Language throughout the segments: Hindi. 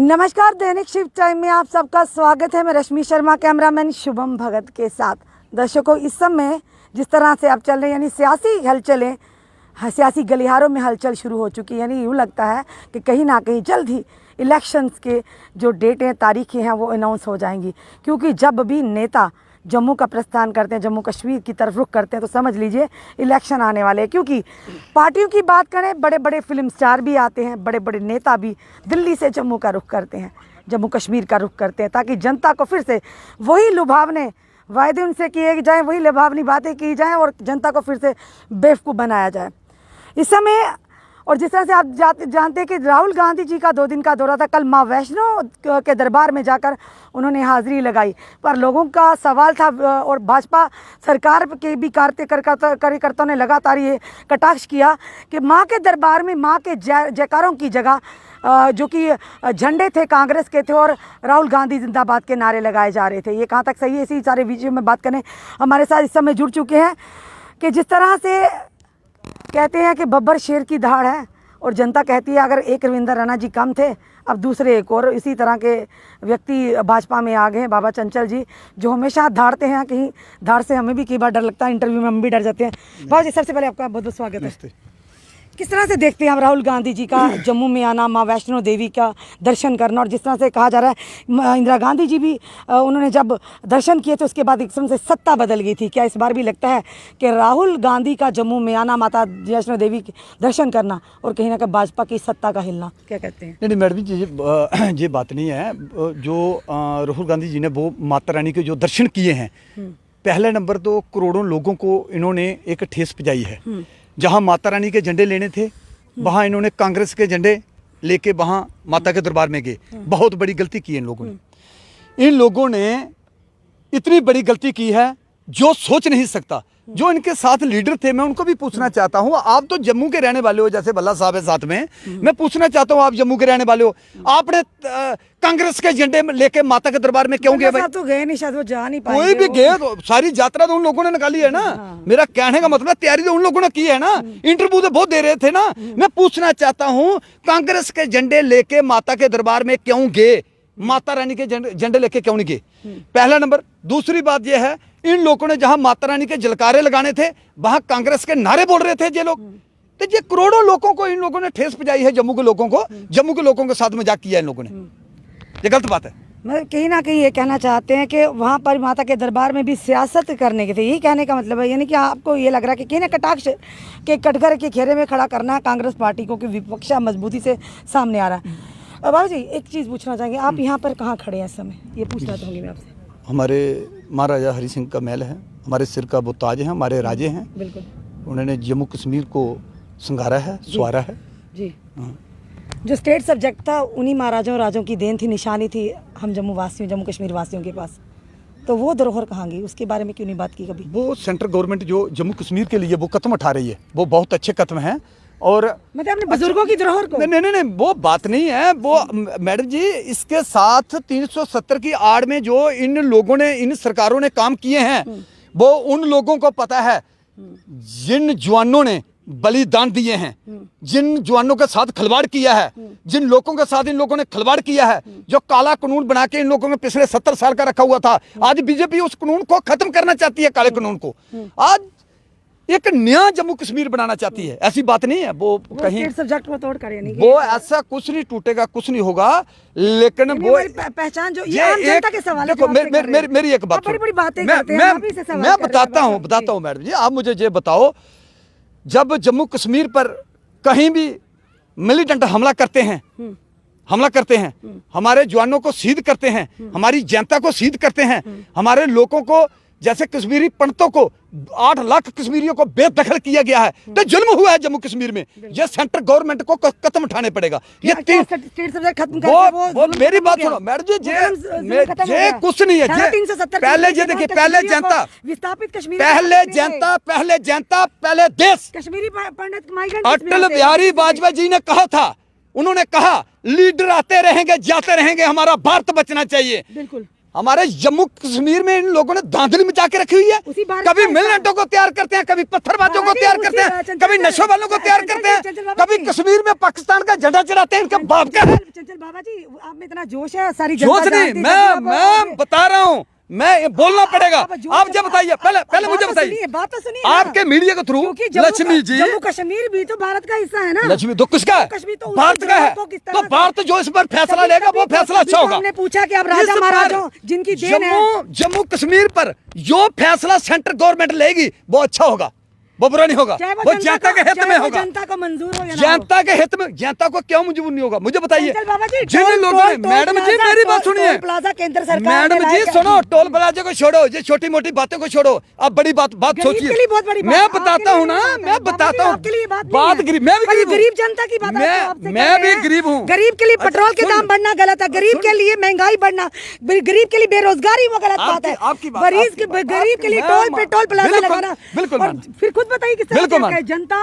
नमस्कार, दैनिक शिफ्ट टाइम में आप सबका स्वागत है। मैं रश्मि शर्मा, कैमरामैन शुभम भगत के साथ। दर्शकों, इस समय जिस तरह से आप चल रहे हैं, यानी सियासी हलचलें, सियासी गलियारों में हलचल शुरू हो चुकी है। यानी यूँ लगता है कि कहीं ना कहीं जल्द ही इलेक्शंस के जो डेट हैं, तारीखें हैं, वो अनाउंस हो जाएंगी। क्योंकि जब भी नेता जम्मू का प्रस्थान करते हैं, जम्मू कश्मीर की तरफ रुख करते हैं, तो समझ लीजिए इलेक्शन आने वाले हैं। क्योंकि पार्टियों की बात करें, बड़े बड़े फिल्म स्टार भी आते हैं, बड़े बड़े नेता भी दिल्ली से जम्मू का रुख करते हैं, जम्मू कश्मीर का रुख करते हैं, ताकि जनता को फिर से वही लुभावने वायदे उनसे किए जाएँ, वही लुभावनी बातें की जाएँ और जनता को फिर से बेवकूफ़ बनाया जाए। इस समय और जिस तरह से आप जानते हैं कि राहुल गांधी जी का 2 दिन का दौरा था। कल माँ वैष्णो के दरबार में जाकर उन्होंने हाज़िरी लगाई, पर लोगों का सवाल था और भाजपा सरकार के भी कार्यकर्ताओं ने लगातार ये कटाक्ष किया कि माँ के दरबार में माँ के जयकारों की जगह जो कि झंडे थे कांग्रेस के थे और राहुल गांधी जिंदाबाद के नारे लगाए जा रहे थे। ये कहाँ तक सही है, इसी सारे विषय में बात करें। हमारे साथ इस समय जुड़ चुके हैं कि जिस तरह से कहते हैं कि बब्बर शेर की दहाड़ है और जनता कहती है अगर एक रविंद्र रैना जी कम थे, अब दूसरे एक और इसी तरह के व्यक्ति भाजपा में आ गए हैं। बाबा चंचल जी, जो हमेशा धाड़ते हैं, कहीं धाड़ से हमें भी कई बार डर लगता है, इंटरव्यू में हम भी डर जाते हैं। बाबा जी, सबसे पहले आपका बहुत बहुत स्वागत है। किस तरह से देखते हैं आप राहुल गांधी जी का जम्मू में आना, माँ वैष्णो देवी का दर्शन करना, और जिस तरह से कहा जा रहा है इंदिरा गांधी जी भी उन्होंने जब दर्शन किए थे उसके बाद एकदम से सत्ता बदल गई थी। क्या इस बार भी लगता है कि राहुल गांधी का जम्मू में आना, माता वैष्णो देवी के दर्शन करना और कहीं ना कहीं भाजपा की सत्ता का हिलना, क्या कहते हैं? नहीं मैडम जी, ये बात नहीं है। जो राहुल गांधी जी ने वो माता रानी के जो दर्शन किए हैं, पहले नंबर तो करोड़ों लोगों को इन्होंने एक ठेस पहुंचाई है। जहां माता रानी के झंडे लेने थे, वहां इन्होंने कांग्रेस के झंडे लेके वहां माता के दरबार में गए। बहुत बड़ी गलती की इन लोगों ने। इन लोगों ने इतनी बड़ी गलती की है जो सोच नहीं सकता। जो इनके साथ लीडर थे, मैं उनको भी पूछना चाहता हूं, आप तो जम्मू के रहने वाले हो, जैसे भल्ला साहब है साथ में, मैं पूछना चाहता हूं, आप जम्मू के रहने वाले हो, आपने कांग्रेस के झंडे लेके माता के दरबार में क्यों गए भाई? तो गए नहीं, शायद वो जा नहीं पाए। कोई भी गए तो सारी यात्रा तो उन लोगों ने निकाली है ना। मेरा कहने का मतलब तैयारी तो उन लोगों ने की है ना। इंटरव्यू तो बहुत दे रहे थे ना। मैं पूछना चाहता हूं, कांग्रेस के झंडे लेके माता के दरबार में क्यों गए? माता रानी के झंडे लेके क्यों नहीं गए? पहला नंबर। दूसरी बात यह है, इन लोगों ने जहां माता रानी के जलकारे लगाने थे, वहां कांग्रेस के नारे बोल रहे थे ये लोग। तो ये करोड़ों लोगों को इन लोगों ने ठेस पहुंचाई है। जम्मू के लोगों को, जम्मू के लोगों के साथ मजाक किया इन लोगों ने। ये गलत बात है। मतलब कहीं ना कहीं ये कहना चाहते हैं कि वहाँ पर माता के दरबार में भी सियासत करने के थे, यही कहने का मतलब है। यानी कि आपको ये लग रहा है कि कहीं ना कटाक्ष के कटघरे के घेरे में खड़ा करना है कांग्रेस पार्टी को, कि विपक्ष मजबूती से सामने आ रहा है। बाबू जी, एक चीज़ पूछना चाहेंगे, आप यहाँ पर कहाँ खड़े हैं इस समय, ये पूछना चाहूँगी मैं आपसे। हमारे महाराजा हरि सिंह का महल है, हमारे सिर का वो ताज है, हमारे राजे हैं। बिल्कुल, उन्होंने जम्मू कश्मीर को संगारा है, सवारा है जी। जो स्टेट सब्जेक्ट था उन्हीं महाराजाओं राजों की देन थी, निशानी थी हम जम्मू वासियों, जम्मू कश्मीर वासियों के पास। तो वो धरोहर कहाँ गई, उसके बारे में क्यों नहीं बात की कभी? वो सेंट्रल गवर्नमेंट जो जम्मू कश्मीर के लिए वो कदम उठा रही है, वो बहुत अच्छे कदम हैं। और मतलब अपने बुजुर्गों की धरोहर को नहीं, वो बात नहीं है। वो मैडम जी, इसके साथ 370 की आड़ में जो इन लोगों ने, इन सरकारों ने काम किए हैं, वो उन लोगों को पता है। जिन जवानों ने बलिदान दिए हैं, जिन जवानों के साथ खिलवाड़ किया है, जिन लोगों के साथ इन लोगों ने खिलवाड़ किया है, जो काला कानून बना के इन लोगों ने पिछले 70 साल का रखा हुआ था, आज बीजेपी उस कानून को खत्म करना चाहती है, काले कानून को। आज एक नया जम्मू कश्मीर बनाना चाहती है। ऐसी बात नहीं है। वो कहीं सब्जेक्ट को तोड़ कर, यानी वो ऐसा कुछ नहीं टूटेगा, कुछ नहीं होगा। लेकिन वो पहचान जो ये आम जनता के सवाल है। देखो, मेरी एक बात, बड़ी बातें करते हैं, मैं बताता हूँ मैडम जी, आप मुझे ये बताओ, जब जम्मू कश्मीर पर कहीं भी मिलिटेंट हमला करते हैं, हमारे जवानों को शहीद करते हैं, हमारी जनता को शहीद करते हैं, हमारे लोगों को, जैसे कश्मीरी पंडितों को 8 लाख कश्मीरियों को बेदखल किया गया है, तो जुल्म हुआ है जम्मू कश्मीर में। ये सेंट्रल गवर्नमेंट को कदम उठाने पड़ेगा। ये स्टेट सब्जेक्ट खत्म करके वो मेरी बात सुनो मैडम जी, ये कुछ नहीं है। पहले ये देखिए, पहले जनता विस्थापित कश्मीर, पहले जनता पहले देश। कश्मीरी पंडित अटल बिहारी वाजपेयी जी ने कहा था, उन्होंने कहा लीडर आते रहेंगे जाते रहेंगे, हमारा भारत बचना चाहिए। बिल्कुल। हमारे जम्मू कश्मीर में इन लोगों ने धांधली मचा के रखी हुई है। उसी भारत कभी का मिलिटेंटों को तैयार करते हैं, कभी पत्थरबाजों को तैयार करते हैं, कभी नशे वालों को तैयार करते हैं, कभी कश्मीर में पाकिस्तान का झंडा चढ़ाते हैं। इनका बाप क्या है? चंचल बाबा जी, आप में इतना जोश है, सारी जोश नहीं, मैं बता रहा हूँ, मैं बोलना पड़ेगा। आप जब बताइए, पहले मुझे बताइए, बात तो सुनिए आपके मीडिया के थ्रू लक्ष्मी जी, जम्मू कश्मीर भी तो भारत का हिस्सा है ना। लक्ष्मी तो किसका है? कश्मीर तो भारत का है। तो भारत जो इस पर फैसला लेगा वो फैसला अच्छा होगा। हमने पूछा कि अब राजा महाराजाओं जिनकी देन है, जम्मू कश्मीर पर जो फैसला सेंट्रल गवर्नमेंट लेगी वो अच्छा होगा, वो बुरा नहीं होगा, वो जनता के हित में होगा, जनता को मंजूर हो, जनता के हित में। जनता को क्यों मंजूर नहीं होगा मुझे बताइए। जिन लोगों ने, मैडम जी मेरी बात सुनिए, प्लाजा केंद्र सरकार, मैडम जी सुनो, टोल प्लाजा को छोड़ो, ये छोटी मोटी बातें को छोड़ो, अब बड़ी बात सोचिए। मैं बताता हूँ ना, मैं बताता हूँ बात गरीब, मैं भी गरीब जनता की बात, मैं भी गरीब हूँ। गरीब के लिए पेट्रोल के दाम बढ़ना गलत है, गरीब के लिए महंगाई बढ़ना, गरीब के लिए बेरोजगारी वो गलत बात है। गरीब के लिए टोल पेट्रोल प्लाजा लगाना, बिल्कुल। फिर खुद बताइए किस तरह से जनता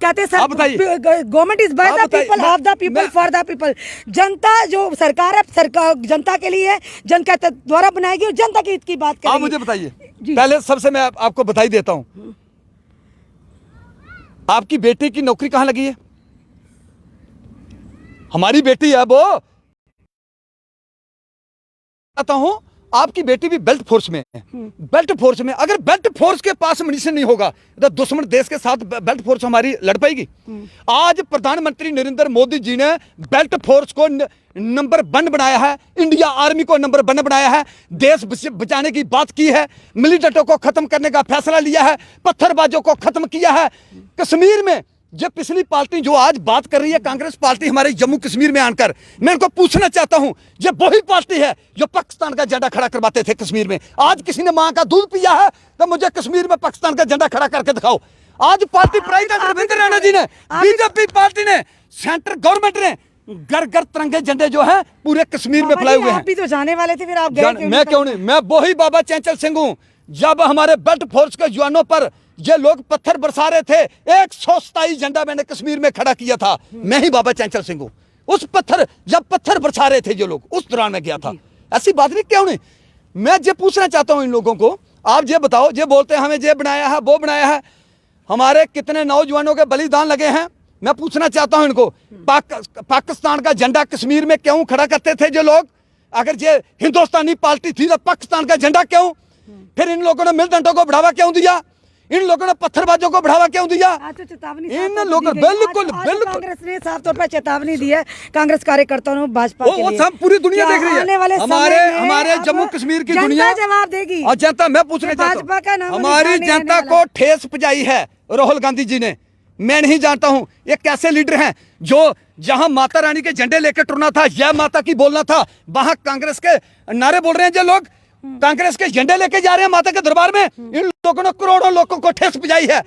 कहते हैं आप बताइए। Government is by the people, of the people, for the people. जनता जो सरकार है, सरकार जनता के लिए है, जनता के द्वारा बनाएगी और जनता के हित की बात करेगी। आप मुझे बताइए, पहले सबसे मैं आपको बधाई देता हूँ, आपकी बेटी की नौकरी कहाँ लगी है? हमारी बेटी है वो, कहता हूँ आपकी बेटी भी बेल्ट फोर्स में है। बेल्ट फोर्स में, अगर बेल्ट फोर्स के पास मुनीशन नहीं होगा तो दुश्मन देश के साथ बेल्ट फोर्स हमारी लड़ पाएगी। आज प्रधानमंत्री नरेंद्र मोदी जी ने बेल्ट फोर्स को नंबर 1 बनाया है, इंडिया आर्मी को नंबर 1 बनाया है, देश बचाने की बात की है, मिलिटेंटों को खत्म करने का फैसला लिया है, पत्थरबाजों को खत्म किया है। कश्मीर में जो पिछली पार्टी जो आज बात कर रही है, कांग्रेस पार्टी हमारे जम्मू कश्मीर में आकर, मैं उनको पूछना चाहता हूं, ये वही पार्टी है जो पाकिस्तान का झंडा खड़ा करवाते थे कश्मीर में। आज किसी ने मां का दूध पिया है तो मुझे कश्मीर में पाकिस्तान का झंडा खड़ा करके दिखाओ। आज पार्टी प्रेसिडेंट रविंद्र राणा जी ने, बीजेपी पार्टी ने, सेंट्रल गवर्नमेंट ने घर घर तिरंगे झंडे जो हैं पूरे कश्मीर में फैलाए हुए हैं। आप भी तो जाने वाले थे, फिर आप गए? मैं क्यों नहीं, मैं वही बाबा चंचल सिंह हूं। जब हमारे बेल्ट फोर्स के जवानों पर ये लोग पत्थर बरसा रहे थे, 127 झंडा मैंने कश्मीर में खड़ा किया था, मैं ही बाबा चंचल सिंह हूं। उस पत्थर, जब पत्थर बरसा रहे थे जो लोग, उस दौरान में गया था। ऐसी बात नहीं, क्यों नहीं। मैं ये पूछना चाहता हूं इन लोगों को, आप ये बताओ, ये बोलते हैं हमें ये बनाया है वो बनाया है, हमारे कितने नौजवानों के बलिदान लगे हैं। मैं पूछना चाहता हूं इनको, पाकिस्तान का झंडा कश्मीर में क्यों खड़ा करते थे जो लोग? अगर ये हिंदुस्तानी पार्टी थी तो पाकिस्तान का झंडा क्यों? फिर इन लोगों ने मिलिटेंटों को बढ़ावा क्यों दिया? इन लोगों ने पत्थरबाजों को बढ़ावा क्यों दिया? तो चेतावनी इन लोगों, बिल्कुल बिल्कुल, कांग्रेस ने साफ तौर पर चेतावनी दी है कांग्रेस कार्यकर्ताओं ने, भाजपा के लिए। सब पूरी दुनिया देख रही है, हमारे जम्मू कश्मीर की दुनिया जवाब देगी। और जनता, मैं पूछना चाहता हूं, हमारी जनता को ठेस पहुंचाई है राहुल गांधी जी ने। मैं नहीं जानता हूं ये कैसे लीडर हैं जो जहां माता रानी के झंडे लेकर टुरना था, जय माता की बोलना था, वहां कांग्रेस के नारे बोल रहे हैं जो लोग, कांग्रेस के झंडे लेके जा रहे हैं माता के दरबार में। इन लोगों ने करोड़ों लोगों को ठेस पहुंचाई है,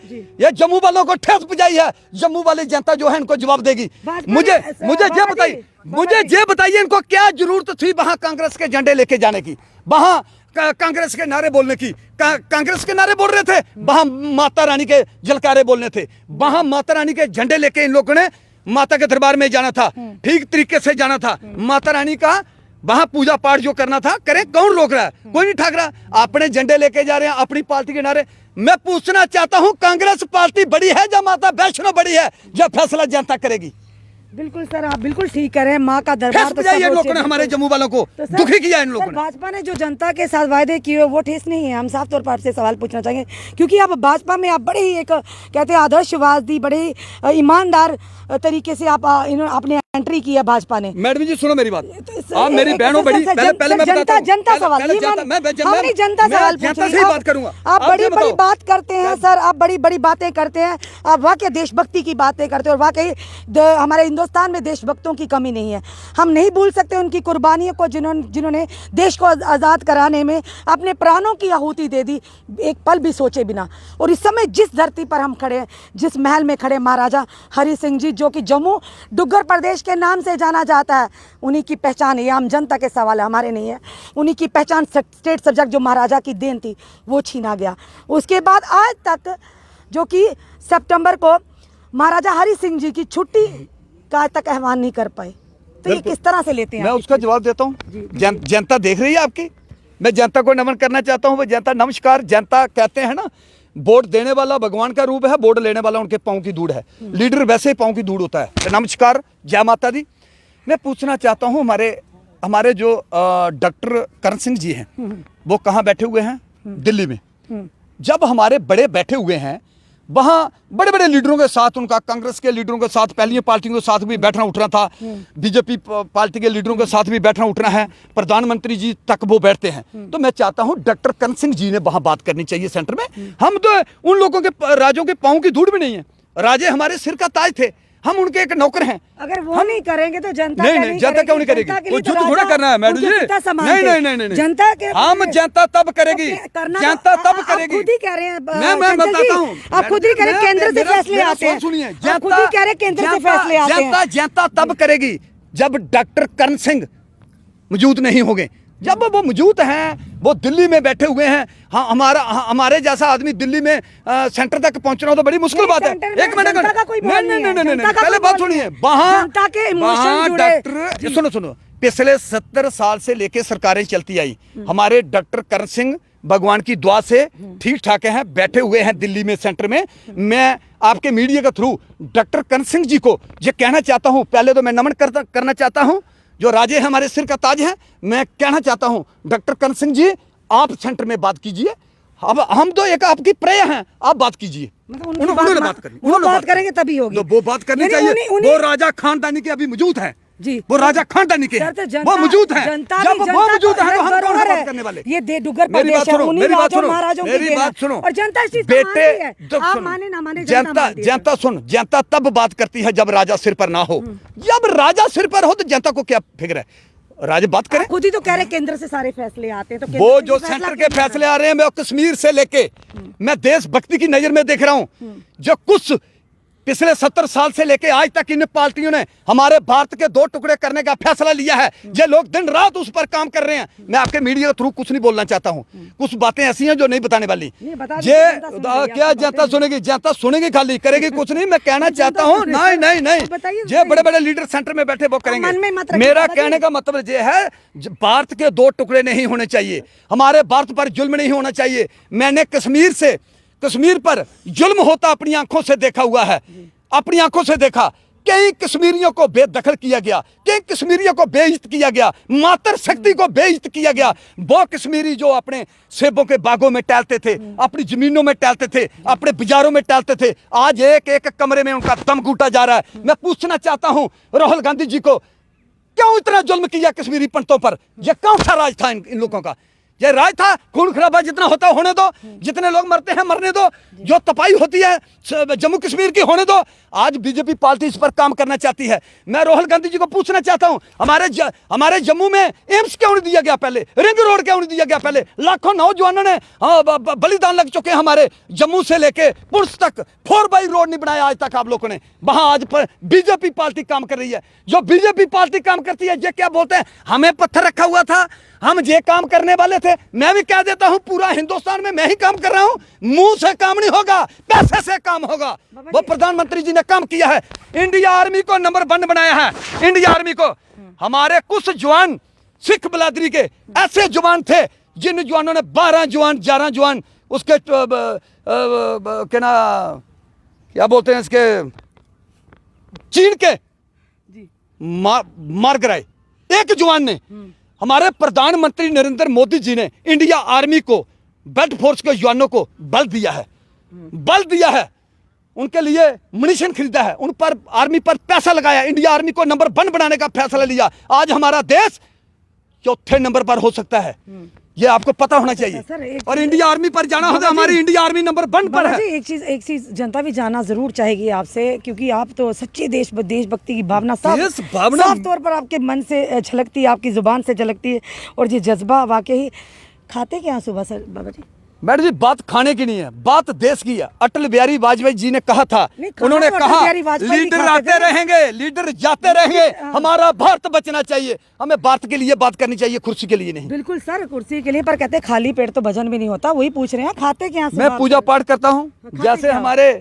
ये जम्मू वालों को ठेस पहुंचाई है। जम्मू वाली जनता जो है इनको जवाब देगी। मुझे ये बताइए इनको क्या जरूरत थी वहां कांग्रेस के झंडे लेके जाने की, वहां कांग्रेस के नारे बोलने की? कांग्रेस के नारे बोल रहे थे, वहां माता रानी के जलकारे बोलने थे, वहां माता रानी के झंडे लेके इन लोगों ने माता के दरबार में जाना था, ठीक तरीके से जाना था। माता रानी का वहां पूजा पाठ जो करना था करें, कौन रोक रहा है? कोई नहीं ठाक रहा। अपने झंडे लेके जा रहे हैं, अपनी पार्टी के नारे। मैं पूछना चाहता हूं, कांग्रेस पार्टी बड़ी है या माता वैष्णो बड़ी है? जब फैसला जनता करेगी। बिल्कुल सर, आप बिल्कुल ठीक कह रहे हैं। माँ का दरबार तो इन लोगों ने हमारे जम्मू वालों को दुखी किया। इन लोगों ने, भाजपा ने जो जनता के साथ वायदे किए वो ठेस नहीं है। हम साफ तौर पर आपसे सवाल पूछना चाहेंगे, क्योंकि आप भाजपा में आप बड़े ही एक कहते हैं आदर्शवादी, बड़े ही ईमानदार तरीके से आपने एंट्री की है भाजपा ने। मैडम जी सुनो मेरी बात, आप मेरी बहनों बड़ी, पहले मैं बताता हूं, जनता सवाल, हमने जनता सवाल पूछा, से बात करूंगा। आप बड़ी बड़ी बात करते हैं सर, आप बड़ी बड़ी बातें करते हैं, आप वाकई देशभक्ति की बातें करते हैं, और वाकई हमारे हिंदुस्तान में देशभक्तों की कमी नहीं है। हम नहीं भूल सकते उनकी कुर्बानियों को, जिन्होंने देश को आज़ाद कराने में अपने प्राणों की आहुति दे दी, एक पल भी सोचे बिना। और इस समय जिस धरती पर हम खड़े हैं, जिस महल में खड़े महाराजा हरि सिंह जी, जो कि जम्मू डुग्गर प्रदेश के नाम से जाना जाता है, उन्हीं की पहचान, ये आम जनता के सवाल है, हमारे नहीं है। उन्हीं की पहचान, स्टेट सब्जेक्ट जो महाराजा की देन थी वो छीना गया। उसके बाद आज तक, जो कि सितंबर को महाराजा हरि सिंह जी की छुट्टी का आज तक आह्वान नहीं कर पाए। तो ये बिल्कुल। किस तरह से लेते हैं मैं आप? उसका जवाब देता हूँ। जनता देख रही है आपकी, मैं जनता को नमन करना चाहता हूँ। वो जनता, नमस्कार। जनता कहते हैं ना, वोट देने वाला भगवान का रूप है, वोट लेने वाला उनके पाँव की धूड़ है। लीडर वैसे ही पाँव की धूड़ होता है। तो नमस्कार, जय माता दी। मैं पूछना चाहता हूँ, हमारे जो डॉक्टर करण सिंह जी हैं, वो कहाँ बैठे हुए हैं? दिल्ली में। जब हमारे बड़े बैठे हुए हैं वहाँ, बड़े बड़े लीडरों के साथ, उनका कांग्रेस के लीडरों के साथ, पहली पार्टियों के साथ भी बैठना उठना था, बीजेपी पार्टी के लीडरों के साथ भी बैठना उठना है, प्रधानमंत्री जी तक वो बैठते हैं। तो मैं चाहता हूँ डॉक्टर करण सिंह जी ने वहाँ बात करनी चाहिए सेंटर में। हम तो उन लोगों के राजों के पाँव की धूड़ भी नहीं है। राजे हमारे सिर का ताज थे, हम उनके एक नौकर हैं। अगर वो नहीं करेंगे तो जनता नहीं, जनता क्यों नहीं करेगी? वो युद्ध थोड़ा करना है मैडम जी। नहीं, जनता के हम जनता तब करेगी, जनता तब करेगी। खुद ही कह रहे हैं, मैं बताता हूँ, आप खुद ही कह रहे हैं केंद्र से फैसले आते हैं। सुनिए, आप खुद ही कह रहे हैं केंद्र से फैसले आते हैं। जनता तब करेगी जब डॉक्टर करण सिंह मौजूद नहीं होंगे। जब वो मौजूद हैं, वो दिल्ली में बैठे हुए हैं। हाँ, हमारे जैसा आदमी दिल्ली में सेंटर तक पहुंचना तो बड़ी मुश्किल बात है। एक मिनट, नहीं, पहले बात सुनिए। वहाँ डॉक्टर, सुनो, पिछले 70 साल से लेके सरकारें चलती आई, हमारे डॉक्टर करण सिंह भगवान की दुआ से ठीक ठाक हैं, बैठे हुए हैं दिल्ली में सेंटर में। मैं आपके मीडिया के थ्रू डॉक्टर करण सिंह जी को ये कहना चाहता हूँ, पहले तो मैं नमन करना चाहता हूँ, जो राजे हमारे सिर का ताज है। मैं कहना चाहता हूं डॉक्टर करण सिंह जी, आप सेंटर में बात कीजिए। अब हम तो एक आपकी प्रेय हैं, आप बात कीजिए। उन्होंने बात करनी, वो बात करेंगे तभी होगी। तो वो बात करनी चाहिए। वो राजा खानदानी के अभी मौजूद हैं जी, वो राजा खानदानी के हैं, वो मौजूद हैं। जब वो मौजूद हैं तो हम कौन बात करने वाले? ये डुग्गर प्रदेश है, उन्हीं राजों महाराजों की मेरी बात सुनो। और जनता इस चीज को मानती है। आप माने ना माने, जनता तब बात करती है जब राजा सिर पर ना हो। जब राजा सिर पर हो तो जनता को क्या फिक्र है? राजा बात करें। खुद ही तो कह रहे केंद्र से सारे फैसले आते हैं, तो वो जो सेंटर के फैसले आ रहे हैं, मैं कश्मीर से लेके, मैं देशभक्ति की नजर में देख रहा हूं। जो कुछ पिछले 70 साल से लेके आज तक इन पार्टियों ने हमारे भारत के 2 टुकड़े करने का फैसला लिया है, ये लोग दिन रात उस पर काम कर रहे हैं। मैं आपके मीडिया के थ्रू कुछ नहीं बोलना चाहता हूँ, कुछ बातें ऐसी हैं जो नहीं बताने वाली। ये क्या जनता सुनेगी? जनता सुनेगी, खाली करेगी कुछ नहीं। मैं कहना चाहता हूँ, नहीं, ये बड़े बड़े लीडर सेंटर में बैठे वो करेंगे। मेरा कहने का मतलब ये है, भारत के 2 टुकड़े नहीं होने चाहिए, हमारे भारत पर जुल्म नहीं होना चाहिए। मैंने कश्मीर पर जुल्म होता अपनी आंखों से देखा हुआ है, अपनी आंखों से देखा। कई कश्मीरियों को बेदखल किया गया, कई कश्मीरियों को बेइज्जत किया गया, मातृ शक्ति को बेइज्जत किया गया। वो कश्मीरी जो अपने सेबों के बागों में टहलते थे, अपनी जमीनों में टहलते थे, अपने बाजारों में टहलते थे, आज एक एक कमरे में उनका दम घूटा जा रहा है। मैं पूछना चाहता हूं राहुल गांधी जी को, क्यों इतना जुल्म किया कश्मीरी पंडितों पर? यह कौन सा राज था इन लोगों का? ये राज था? खून खराबा जितना होता होने दो, जितने लोग मरते हैं मरने दो, जो तपाई होती है जम्मू कश्मीर की होने दो। आज बीजेपी पार्टी इस पर काम करना चाहती है। मैं राहुल गांधी जी को पूछना चाहता हूं, हमारे जम्मू में एम्स क्यों नहीं दिया गया पहले? रिंग रोड क्यों नहीं दिया गया पहले? लाखों नौजवानों ने बलिदान लग चुके हैं हमारे जम्मू से लेके पुंछ तक। 4x रोड नहीं बनाया आज तक आप लोगों ने। वहां आज पर बीजेपी पार्टी काम कर रही है। जो बीजेपी पार्टी काम करती है, ये क्या बोलते हैं, हमें पत्थर रखा हुआ था, हम ये काम करने वाले थे। मैं भी कह देता हूं, पूरा हिंदुस्तान में मैं ही काम कर रहा हूं। मुंह से काम नहीं होगा, पैसे से काम होगा। वो प्रधानमंत्री जी ने काम किया है, इंडिया आर्मी को नंबर 1 बनाया है। इंडिया आर्मी को हमारे कुछ जवान, सिख बलादरी के ऐसे जवान थे, जिन जवानों ने 12 जवान 11 जवान उसके क्या बोलते हैं इसके, चीन के मार गिराए। एक जवान ने, हमारे प्रधानमंत्री नरेंद्र मोदी जी ने इंडिया आर्मी को, बेल्ट फोर्स के जवानों को बल दिया है, उनके लिए मुनिशन खरीदा है, उन पर आर्मी पर पैसा लगाया, इंडिया आर्मी को नंबर 1 बनाने का फैसला लिया। आज हमारा देश 4थे नंबर पर हो सकता है, ये आपको पता होना चाहिए। और इंडिया आर्मी पर जाना होता है, हमारी इंडिया आर्मी नंबर 1 पर है। एक चीज जनता भी जानना जरूर चाहेगी आपसे, क्योंकि आप तो सच्ची देशभक्ति की भावना साफ तौर पर आपके मन से झलकती है, आपकी जुबान से झलकती है। और ये जज्बा वाकई, खाते क्या सुबह सर बाबा जी? मैडम जी, बात खाने की नहीं है, बात देश की है। अटल बिहारी वाजपेयी जी ने कहा था, उन्होंने कहा लीडर आते रहेंगे, लीडर जाते रहेंगे, हमारा भारत बचना चाहिए। हमें भारत के लिए बात करनी चाहिए, कुर्सी के लिए नहीं। बिल्कुल सर, कुर्सी के लिए, पर कहते खाली पेट तो भजन भी नहीं होता। वही पूछ रहे हैं, खाते क्या? मैं पूजा पाठ करता हूँ, जैसे हमारे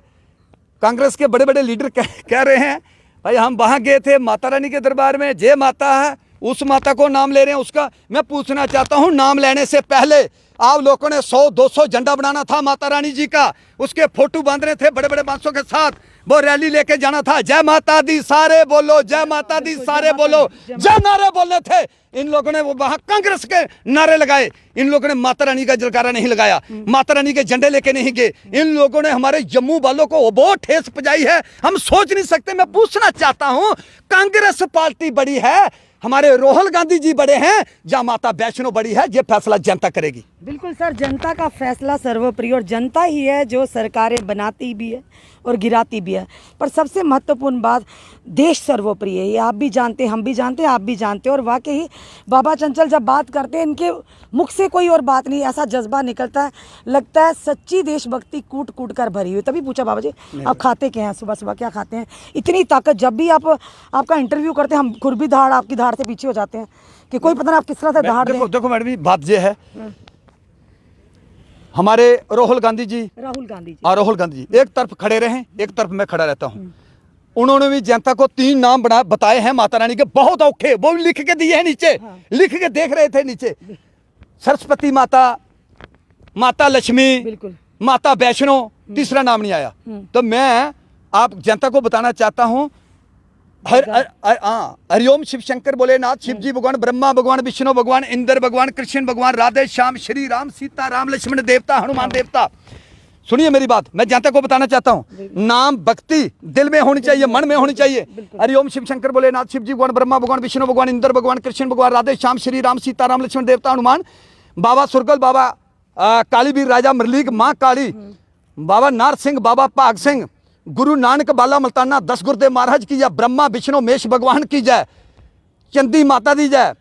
कांग्रेस के बड़े बड़े लीडर कह रहे हैं, भाई हम वहां गए थे माता रानी के दरबार में, जय माता है, उस माता को नाम ले रहे हैं उसका। मैं पूछना चाहता हूं, नाम लेने से पहले आप लोगों ने 100-200 झंडा बनाना था माता रानी जी का, उसके फोटो बांधने थे बड़े बड़े बांसों के साथ, वो रैली लेके जाना था, जय माता दी सारे बोलो, जय माता दी सारे बोलो, जय नारे बोलने थे। इन लोगों ने वो वहां कांग्रेस के नारे लगाए, इन लोगों ने माता रानी का जलकारा नहीं लगाया, माता रानी के झंडे लेके नहीं गए। इन लोगों ने हमारे जम्मू वालों को बहुत ठेस पहुंचाई है, हम सोच नहीं सकते। मैं पूछना चाहता हूं, कांग्रेस पार्टी बड़ी है, हमारे राहुल गांधी जी बड़े हैं, जहां माता वैष्णो बड़ी है, ये फैसला जनता करेगी। बिल्कुल सर, जनता का फैसला सर्वोपरि, और जनता ही है जो सरकारें बनाती भी है और गिराती भी है। पर सबसे महत्वपूर्ण बात, देश सर्वोपरि है, ये आप भी जानते हैं, हम भी जानते हैं, आप भी जानते हैं। और वाकई बाबा चंचल जब बात करते हैं, इनके मुख से कोई और बात नहीं, ऐसा जज्बा निकलता है, लगता है सच्ची देशभक्ति कूट कूट कर भरी हुई। तभी पूछा बाबा जी आप खाते क्या हैं, सुबह सुबह क्या खाते हैं, इतनी ताकत। जब भी आपका इंटरव्यू करते हैं, हम खुद भी आपकी धाड़ से पीछे हो जाते हैं कि कोई पता नहीं आप किस तरह से धाड़ दें। देखो मैडम जी, बात ये है, हमारे राहुल गांधी जी और राहुल गांधी जी एक तरफ खड़े रहे, एक तरफ मैं खड़ा रहता हूं। उन्होंने भी जनता को 3 नाम बताए हैं माता रानी के, बहुत औखे, वो भी लिख के दिए हैं नीचे। हाँ। लिख के देख रहे थे नीचे, सरस्वती माता, माता लक्ष्मी, माता वैष्णो, तीसरा नाम नहीं आया। तो मैं आप जनता को बताना चाहता हूं, हरिओम शिव शंकर भोलेनाथ, शिव जी भगवान, ब्रह्मा भगवान, विष्णु भगवान, इंद्र भगवान, कृष्ण भगवान, राधे श्याम, श्री राम, सीता राम, लक्ष्मण देवता, हनुमान देवता। सुनिए मेरी बात, मैं जनता को बताना चाहता हूं, नाम भक्ति दिल में होनी चाहिए, मन में होनी चाहिए। हरिओम शिव शंकर भोलेनाथ, शिव जी भगवान, ब्रह्मा भगवान, विष्णु भगवान, इंद्र भगवान, कृष्ण भगवान, राधे श्याम, श्री राम, सीता राम, लक्ष्मण देवता, हनुमान, बाबा सुरगल, बाबा कालीवीर राजा मरलीक, माँ काली, बाबा नार सिंह, बाबा भाग सिंह, गुरु नानक बाला मल्ताना, 10 गुरुदेव महाराज की जय, ब्रह्मा विष्णु मेष भगवान की जय, चंदी माता दी जय,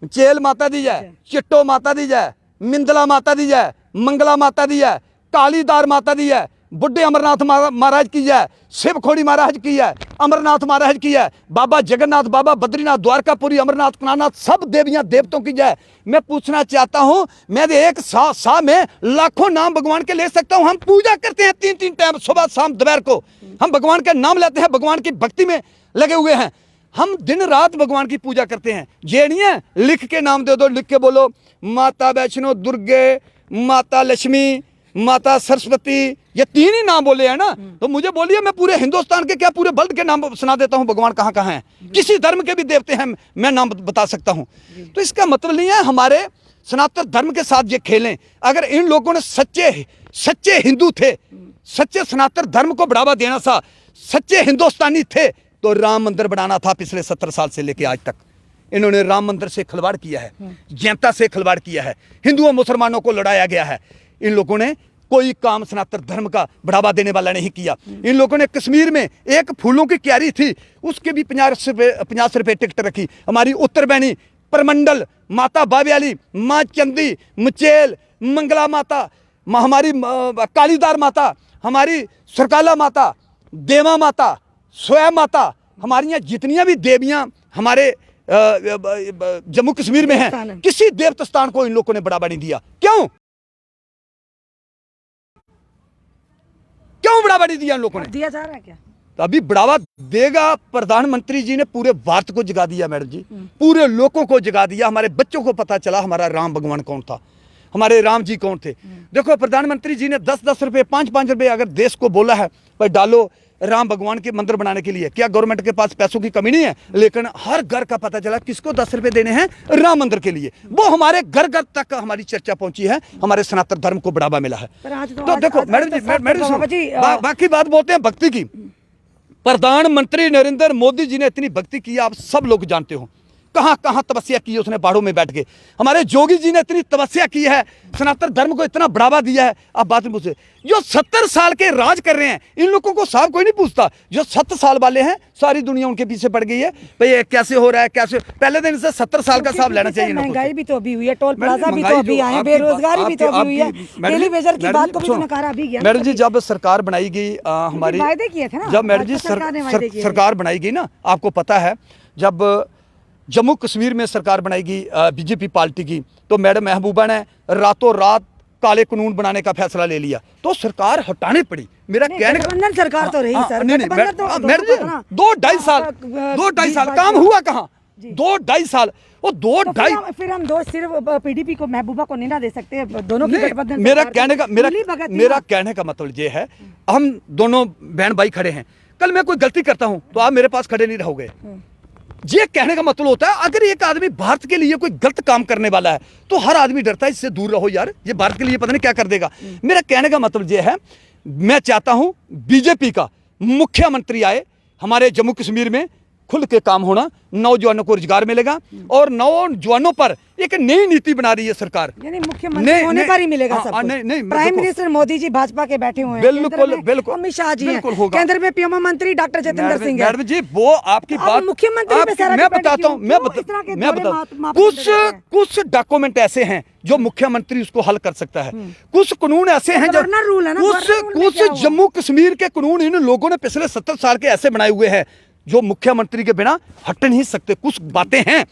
चेल माता दी जय, चिट्टो माता दी जय, मिंदला माता दी जय, मंगला माता दी जय, कालीदार माता दी जय, बुड्ढे अमरनाथ महाराज की जय, शिव खोड़ी महाराज की जय, अमरनाथ महाराज की जय, बाबा जगन्नाथ, बाबा बद्रीनाथ, द्वारकापुरी, अमरनाथ, कनानाथ, सब देवियां देवताओं की जय। मैं पूछना चाहता हूं, मैं एक सा में लाखों नाम भगवान के ले सकता हूं। हम पूजा करते हैं 3-3 टाइम, सुबह शाम दोपहर को हम भगवान के नाम लेते हैं, भगवान की भक्ति में लगे हुए हैं, हम दिन रात भगवान की पूजा करते हैं। ये नहीं है लिख के नाम दे दो, लिख के बोलो माता वैष्णो, दुर्गे, माता लक्ष्मी, माता सरस्वती, ये 3 ही नाम बोले हैं ना। तो मुझे बोलिए, मैं पूरे हिंदुस्तान के क्या पूरे वर्ल्ड के नाम सुना देता हूं, भगवान कहां कहां हैं, किसी धर्म के भी देवते हैं मैं नाम बता सकता हूं। तो इसका मतलब नहीं है हमारे सनातन धर्म के साथ ये खेलें। अगर इन लोगों ने सच्चे हिंदू थे, सच्चे सनातन धर्म को बढ़ावा देना था, सच्चे हिंदुस्तानी थे, तो राम मंदिर बनाना था। पिछले 70 साल से लेकर आज तक इन्होंने राम मंदिर से खिलवाड़ किया है, जनता से खिलवाड़ किया है, हिंदुओं मुसलमानों को लड़ाया गया है। इन लोगों ने कोई काम सनातन धर्म का बढ़ावा देने वाला नहीं किया। इन लोगों ने कश्मीर में एक फूलों की क्यारी थी, उसके भी 50 रुपए टिकट रखी। हमारी उत्तर बहनी परमंडल, माता बाब्याली, माँ चंदी, मुचेल, मंगला माता, हमारी कालीदार माता, हमारी सरकाला माता, देवा माता, स्वयं माता, हमारी यहाँ जितनियां भी देवियां हमारे जम्मू कश्मीर में हैं, किसी देवता स्थान को इन लोगों ने बढ़ावा नहीं दिया। क्यों बढ़ावा नहीं दिया इन लोगों ने? दिया जा रहा है क्या? तो अभी बढ़ावा देगा। प्रधानमंत्री जी ने पूरे भारत को जगा दिया मैडम जी, पूरे लोगों को जगा दिया। हमारे बच्चों को पता चला हमारा राम भगवान कौन था, हमारे राम जी कौन थे। देखो प्रधानमंत्री जी ने 10-10 रुपए, 5-5 रुपए अगर देश को बोला है भाई डालो राम भगवान के मंदिर बनाने के लिए, क्या गवर्नमेंट के पास पैसों की कमी नहीं है? लेकिन हर घर का पता चला किसको 10 रुपए देने हैं, राम मंदिर के लिए। वो हमारे घर घर तक हमारी चर्चा पहुंची है, हमारे सनातन धर्म को बढ़ावा मिला है। तो देखो मैडम जी, बाकी बात बोलते हैं भक्ति की। प्रधानमंत्री नरेंद्र मोदी जी ने इतनी भक्ति की, आप सब लोग जानते हो, कहां कहां तपस्या की उसने, पहाड़ों में बैठ के। हमारे जोगी जी ने इतनी तपस्या की है, सनातन धर्म को इतना बढ़ावा दिया है। आप बात नहीं पूछे, जो 70 साल के राज कर रहे हैं इन लोगों को साहब कोई नहीं पूछता। जो 7 साल वाले हैं सारी दुनिया उनके पीछे पड़ गई है, भाई ये कैसे हो रहा है, कैसे। पहले दिन से 70 साल का साहब लेना चाहिए। महंगाई भी तो अभी हुई है, टोल प्लाजा भी तो अभी आए, बेरोजगारी भी तो अभी हुई है, टेलीविजन की बात को भी तो नकारा अभी गया। मैडम जी जब सरकार बनाई गई हमारी, वायदे किए थे ना, जब मैडम जी सरकार बनाई गई ना, आपको पता है जब जम्मू कश्मीर में सरकार बनाई गई बीजेपी पार्टी की, तो मैडम महबूबा ने रातों रात काले कानून बनाने का फैसला ले लिया तो सरकार हटानी पड़ी। मेरा कहने का गठबंधन सरकार तो रही सर, नहीं गठबंधन तो मैडम जी, दोनों का ना। 2-2.5 साल काम हुआ कहाँ? 2-2.5 साल वो तो 2-2.5 फिर हम दोष सिर्फ पीडीपी को, महबूबा को नहीं ना दे सकते, दोनों की नहीं, गठबंधन मेरा सरकार कहने का की मिली भगत थी मेरा ना। कहने का मतलब ये है, हम दोनों बहन भाई खड़े हैं, कल मैं कोई गलती करता हूं तो आप मेरे पास खड़े नहीं रहोगे। ये कहने का मतलब होता है अगर एक आदमी भारत के लिए कोई गलत काम करने वाला है तो हर आदमी डरता है इससे दूर रहो यार, ये भारत के लिए पता नहीं क्या कर देगा। मेरा कहने का मतलब ये है, मैं चाहता हूं बीजेपी का मुख्यमंत्री आए, हमारे जम्मू कश्मीर में खुल के काम होना, नौजवानों को रोजगार मिलेगा और नौजवानों पर एक नई नीति बना रही है सरकार। यानी मुख्यमंत्री होने पर ही मिलेगा सब कुछ। नहीं, प्राइम मिनिस्टर मोदी जी भाजपा के बैठे हुए हैं, बिल्कुल, केंद्र में बिल्कुल, अमित शाह जी हैं, बिल्कुल होगा। केंद्र में पीएम मंत्री डॉक्टर जितेंद्र सिंह हैं। मैडम जी वो आपकी अब बात मुख्यमंत्री पे सारा मैं डिपेंड बताता हूँ, क्यों इस तरह के मैं दौरे बताता मापदंड रहते हैं? कुछ डॉक्यूमेंट ऐसे हैं जो मुख्यमंत्री उसको हल कर सकता है, कुछ कानून ऐसे हैं जो गवर्नर रूल है ना, गवर्नर रूल में क्या कुछ हुआ? जम्मू कश्मीर के कानून इन लोगों ने पिछले 70 साल के ऐसे बनाए हुए हैं जो मुख्यमंत्री के बिना हट नहीं सकते। कुछ बातें हैं,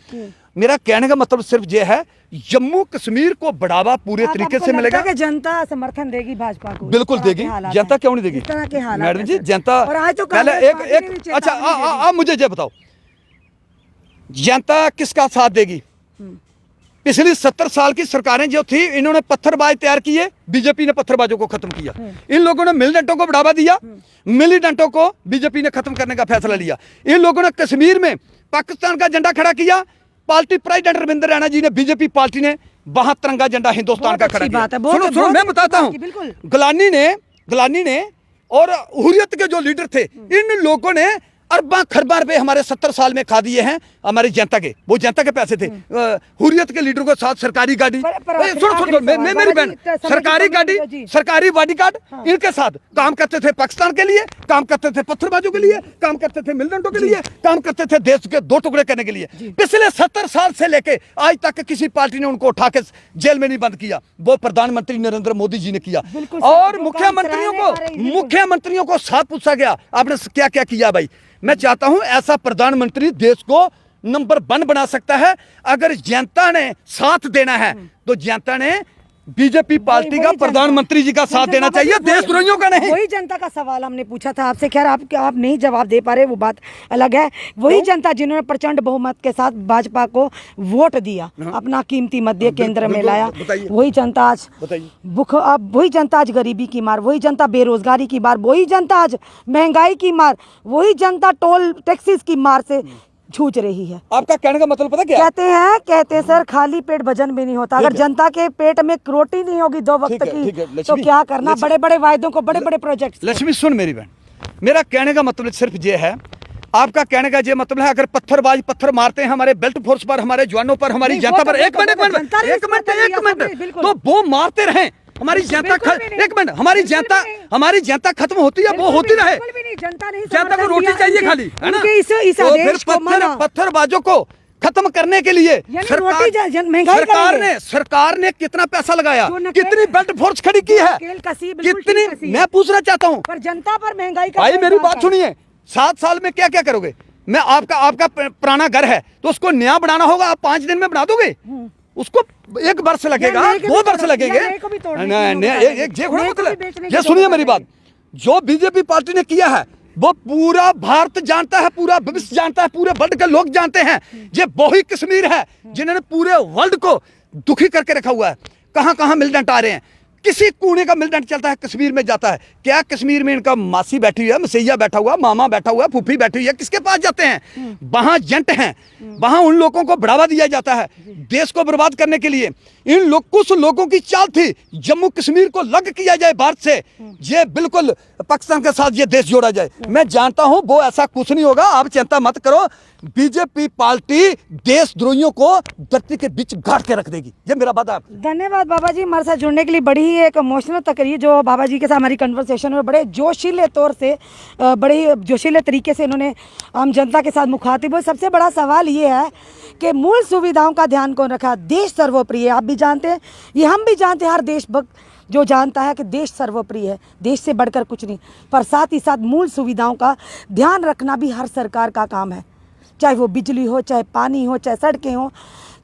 मेरा कहने का मतलब सिर्फ ये है, जम्मू कश्मीर को बढ़ावा पूरे तरीके से मिलेगा। कि जनता समर्थन देगी भाजपा को? बिल्कुल देगी, जनता क्यों नहीं देगी? इस तरह के हालात मैडम हैं जी सर। जनता और आज तो पहले कांग्रेस पार्टी ने भी एक अच्छा चेतावनी दे दी। आप मुझे ये बताओ, जनता किसका साथ देगी? पिछली 70 साल की सरकारें जो थी इन्होंने पत्थरबाज तैयार किए, बीजेपी ने पत्थरबाजों को खत्म किया। इन लोगों ने मिलिटेंटों को बढ़ावा दिया, मिलिटेंटों को बीजेपी ने खत्म करने का फैसला लिया। इन लोगों ने कश्मीर में पाकिस्तान का झंडा खड़ा किया, पार्टी प्रेसिडेंट रविंद्र रैना जी ने, बीजेपी पार्टी ने वहां तिरंगा झंडा हिंदुस्तान का बहुत खड़ा अच्छी किया। बात है, बहुत- सुनो बहुत मैं अच्छी बताता बात हूँ, की, बिल्कुल। गलानी ने और हुर्रियत के जो लीडर थे, इन लोगों ने अरबा खरबा रुपए हमारे 70 साल में खा दिए हैं हमारी जनता के, वो जनता के पैसे थे। हुर्रियत के लीडरों के साथ सरकारी गाड़ी, सुनो मेरी बहन, सरकारी गाड़ी, सरकारी बॉडीगार्ड, इनके साथ काम करते थे, पाकिस्तान के लिए काम करते थे, पत्थरबाजों के लिए काम करते थे, मिलिटेंटों के लिए काम करते थे, देश के दो टुकड़े करने के लिए। पिछले 70 साल से लेके आज तक किसी पार्टी ने उनको उठा के जेल में नहीं बंद किया, वो प्रधानमंत्री नरेंद्र मोदी जी ने किया। और मुख्यमंत्रियों को साथ पूछा गया आपने क्या क्या किया भाई। मैं चाहता हूं ऐसा प्रधानमंत्री देश को नंबर 1 बना सकता है। अगर जनता ने साथ देना है तो जनता ने बीजेपी पार्टी का, प्रधानमंत्री जी का साथ देना चाहिए, देशद्रोहियों का नहीं। वही जनता का सवाल हमने पूछा था आपसे, खैर आप नहीं जवाब दे पा रहे, वो बात अलग है। वही जनता जिन्होंने प्रचंड बहुमत के साथ भाजपा को वोट दिया, अपना कीमती मत दिए, केंद्र में लाया, वही जनता आज भूख, अब वही जनता आज गरीबी की मार, वही जनता बेरोजगारी की मार, वही जनता आज महंगाई की मार, वही जनता टोल टैक्सेस की मार से जूझ रही है। आपका कहने का मतलब पता क्या? कहते हैं सर, खाली पेट भजन भी नहीं होता। अगर जनता के पेट में रोटी नहीं होगी 2 वक्त की तो क्या करना? बड़े बड़े वायदों को, बड़े बड़े प्रोजेक्ट। लक्ष्मी सुन मेरी बहन, मेरा कहने का मतलब सिर्फ ये है, आपका कहने का ये मतलब है अगर पत्थरबाज पत्थर मारते हैं हमारे बेल्ट फोर्स पर, हमारे जवानों पर, हमारी जनता पर, एक मिनट तो वो मारते रहे हमारी जनता, एक मिनट, हमारी जनता खत्म होती है, वो होती रहे। जनता को रोटी चाहिए खाली, है ना? तो फिर पत्थरबाजों को खत्म करने के लिए सरकार ने कितना पैसा लगाया, कितनी बेल्ट फोर्स खड़ी की है, कितनी, मैं पूछना चाहता हूँ। पर जनता पर महंगाई का, भाई मेरी बात सुनिए, 7 साल में क्या क्या करोगे? मैं आपका पुराना घर है तो उसको नया बनाना होगा, आप 5 दिन में बना दोगे? उसको 1 वर्ष लगेगा, 2 वर्ष लगेंगे। ये सुनिए मेरी बात, जो बीजेपी पार्टी ने किया है वो पूरा भारत जानता है, पूरा विश्व जानता है, पूरे वर्ल्ड के लोग जानते हैं। ये वही कश्मीर है जिन्होंने पूरे वर्ल्ड को दुखी करके रखा हुआ है। कहां कहां मिलिटेंट आ रहे हैं, किसी कोने का मिलिटेंट चलता है कश्मीर में जाता है। क्या कश्मीर में इनका मासी बैठी हुई है, मसैया बैठा हुआ, मामा बैठा हुआ, फूफी बैठी हुई है, किसके पास जाते हैं? वहां एजेंट हैं, वहां उन लोगों को बढ़ावा दिया जाता है देश को बर्बाद करने के लिए। कुछ लोगों की चाल थी जम्मू कश्मीर को अलग किया जाए भारत से, ये बिल्कुल पाकिस्तान के साथ ये देश जोड़ा जाए। मैं जानता हूं वो ऐसा कुछ नहीं होगा, आप चिंता मत करो। बीजेपी पार्टी देशद्रोहियों को धरती के बीच गाड़ के रख देगी, ये मेरा वादा है। धन्यवाद बाबा जी हमारे साथ जुड़ने के लिए। बड़ी ही एक इमोशनल तकरीर जो बाबा जी के साथ हमारी कन्वर्सेशन में बड़े जोशीले तौर से, बड़े जोशीले तरीके से इन्होंने आम जनता के साथ मुखातिब हुए। सबसे बड़ा सवाल ये है कि मूल सुविधाओं का ध्यान कौन रखा? देश सर्वोपरि है, आप भी जानते हैं, ये हम भी जानते हैं, हर देशभक्त जो जानता है कि देश सर्वोपरि है, देश से बढ़कर कुछ नहीं। पर साथ ही साथ मूल सुविधाओं का ध्यान रखना भी हर सरकार का काम है, चाहे वो बिजली हो, चाहे पानी हो, चाहे सड़कें हो,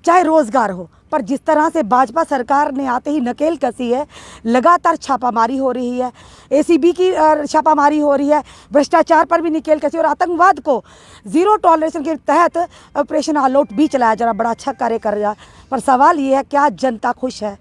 चाहे रोजगार हो। पर जिस तरह से भाजपा सरकार ने आते ही नकेल कसी है, लगातार छापामारी हो रही है, एसीबी की छापामारी हो रही है, भ्रष्टाचार पर भी नकेल कसी, और आतंकवाद को जीरो टॉलरेशन के तहत ऑपरेशन आलोट भी चलाया जा रहा, बड़ा अच्छा कार्य कर रहा। पर सवाल ये है, क्या जनता खुश है?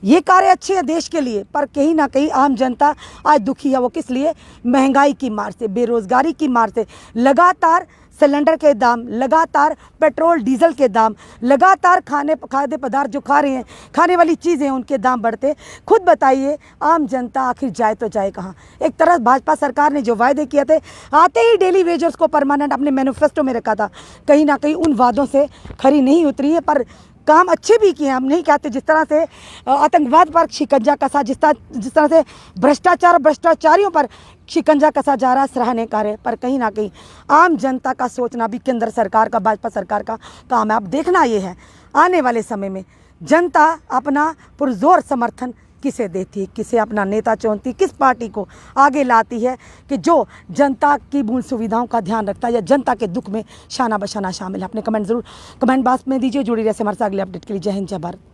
ये कार्य अच्छे हैं देश के लिए, पर कहीं ना कहीं आम जनता आज दुखी है। वो किस लिए? महंगाई की मार से, बेरोजगारी की मार से, लगातार सिलेंडर के दाम, लगातार पेट्रोल डीजल के दाम, लगातार खाद्य पदार्थ जो खा रहे हैं, खाने वाली चीज़ें, उनके दाम बढ़ते। खुद बताइए आम जनता आखिर जाए तो जाए कहाँ? एक तरफ भाजपा सरकार ने जो वायदे किए थे, आते ही डेली वेजर्स को परमानेंट अपने मैनिफेस्टो में रखा था, कहीं ना कहीं उन वादों से खरी नहीं उतरी है। पर काम अच्छे भी किए हैं, हम नहीं कहते। जिस तरह से आतंकवाद पर शिकंजा कसा, जिस तरह से भ्रष्टाचारियों पर शिकंजा कसा जा रहा है, सराहनीय कार्य। पर कहीं ना कहीं आम जनता का सोचना भी केंद्र सरकार का, भाजपा सरकार का काम है। अब देखना ये है आने वाले समय में जनता अपना पुरजोर समर्थन किसे देती है, किसे अपना नेता चुनती, किस पार्टी को आगे लाती है कि जो जनता की मूल सुविधाओं का ध्यान रखता है या जनता के दुख में शाना बशाना शामिल है। अपने कमेंट जरूर कमेंट बॉक्स में दीजिए। जुड़ी रहे हमारे साथ अगले अपडेट के लिए। जय हिंद, जय भारत।